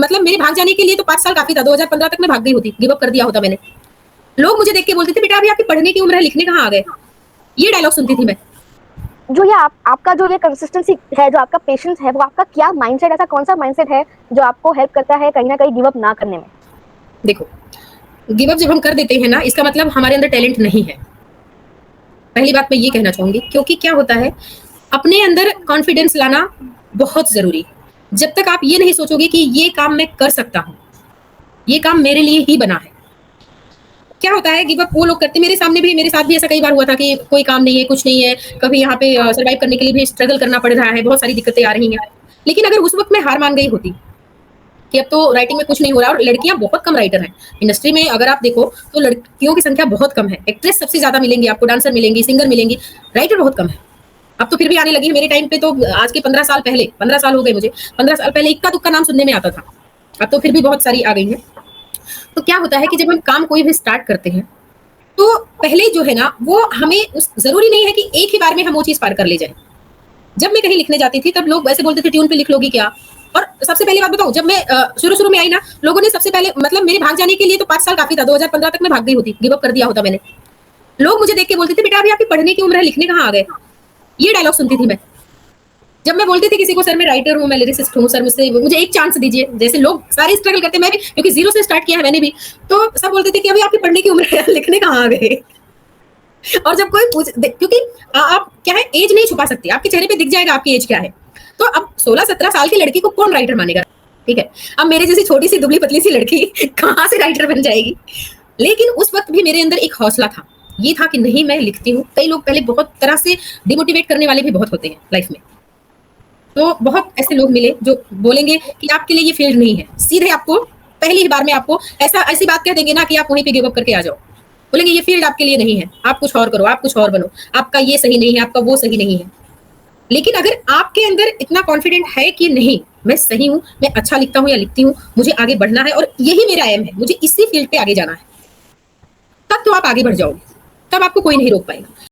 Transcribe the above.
मतलब मेरे भाग जाने के लिए तो 5 साल काफी था। 2015 तक मैं भाग गई होती, गिव अप कर दिया होता मैंने। लोग मुझे देख के बोलते थे बेटा अभी आपकी पढ़ने की उम्र है, लिखने कहाँ आ गए। ये डायलॉग सुनती थी मैं। जो ये आपका जो ये कंसिस्टेंसी है, जो आपका पेशेंस है, वो आपका क्या माइंडसेट, ऐसा कौन सा माइंडसेट है जो आपको हेल्प करता है कहीं ना कहीं गिव अप ना करने में? देखो, गिव अप जब हम कर देते हैं ना, इसका मतलब हमारे अंदर टैलेंट नहीं है। पहली बात मैं ये कहना चाहूंगी, क्योंकि क्या होता है, अपने अंदर कॉन्फिडेंस लाना बहुत जरूरी है। जब तक आप ये नहीं सोचोगे कि ये काम मैं कर सकता हूँ, ये काम मेरे लिए ही बना है। क्या होता है, गिव अप वो लोग करते, मेरे सामने भी, मेरे साथ भी ऐसा कई बार हुआ था कि कोई काम नहीं है, कुछ नहीं है, कभी यहाँ पे सर्वाइव करने के लिए भी स्ट्रगल करना पड़ रहा है, बहुत सारी दिक्कतें आ रही हैं। लेकिन अगर उस वक्त मैं हार मान गई होती कि अब तो राइटिंग में कुछ नहीं हो रहा, और लड़कियां बहुत कम राइटर हैं इंडस्ट्री में, अगर आप देखो तो लड़कियों की संख्या बहुत कम है। एक्ट्रेस सबसे ज्यादा मिलेंगी आपको, डांसर मिलेंगी, सिंगर मिलेंगी, राइटर बहुत कम है। अब तो फिर भी आने लगी है। मेरे टाइम पे तो आज के 15 साल पहले, 15 साल हो गए मुझे, 15 साल पहले इक्का दुक्का नाम सुनने में आता था। अब तो फिर भी बहुत सारी आ गई है। तो क्या होता है कि जब हम काम कोई भी स्टार्ट करते हैं, तो पहले जो है ना, वो हमें जरूरी नहीं है कि एक ही बार में हम वो चीज पार कर ले जाए। जब मैं कहीं लिखने जाती थी, तब लोग वैसे बोलते थे ट्यून पे लिख लोगी क्या। और सबसे पहली बात बताऊं, जब मैं शुरू शुरू में आई ना, लोगों ने सबसे पहले, मतलब मेरे भाग जाने के लिए तो 5 साल काफी था। 2015 तक मैं भाग गई होती, गिव अप कर दिया होता मैंने। लोग मुझे देख के बोलते थे बेटा अभी आपकी पढ़ने की उम्र है, लिखने कहाँ आ गए। ये डायलॉग सुनती थी मैं। जब मैं बोलती थी किसी को, सर मैं राइटर हूँ, मैं लिरिसिस्ट हूँ, सर मुझे एक चांस दीजिए, जैसे लोग सारे स्ट्रगल करते, मैं भी क्योंकि जीरो से स्टार्ट किया है मैंने भी, तो सब बोलते थे कि अभी आपकी पढ़ने की उम्र है, लिखने कहाँ आ गए। और जब कोई क्योंकि आप क्या है, एज नहीं छुपा सकते, आपके चेहरे पे दिख जाएगा आपकी एज क्या है। तो अब 16-17 साल की लड़की को कौन राइटर मानेगा, ठीक है। अब मेरे जैसी छोटी सी दुबली पतली सी लड़की कहाँ से राइटर बन जाएगी। लेकिन उस वक्त भी मेरे अंदर एक हौसला था, ये था कि नहीं मैं लिखती हूँ। कई लोग पहले बहुत तरह से डिमोटिवेट करने वाले भी बहुत होते हैं लाइफ में। तो बहुत ऐसे लोग मिले जो बोलेंगे कि आपके लिए ये फील्ड नहीं है, सीधे आपको पहली ही बार में आपको ऐसी बात कह देंगे ना कि आप वहीं पे गिव अप करके आ जाओ। बोलेंगे ये फील्ड आपके लिए नहीं है, आप कुछ और करो, आप कुछ और बनो, आपका ये सही नहीं है, आपका वो सही नहीं है। लेकिन अगर आपके अंदर इतना कॉन्फिडेंट है कि नहीं मैं सही हूँ, मैं अच्छा लिखता हूँ या लिखती हूँ, मुझे आगे बढ़ना है और यही मेरा एम है, मुझे इसी फील्ड पे आगे जाना है, तब तो आप आगे बढ़ जाओगे, तब आपको कोई नहीं रोक पाएगा।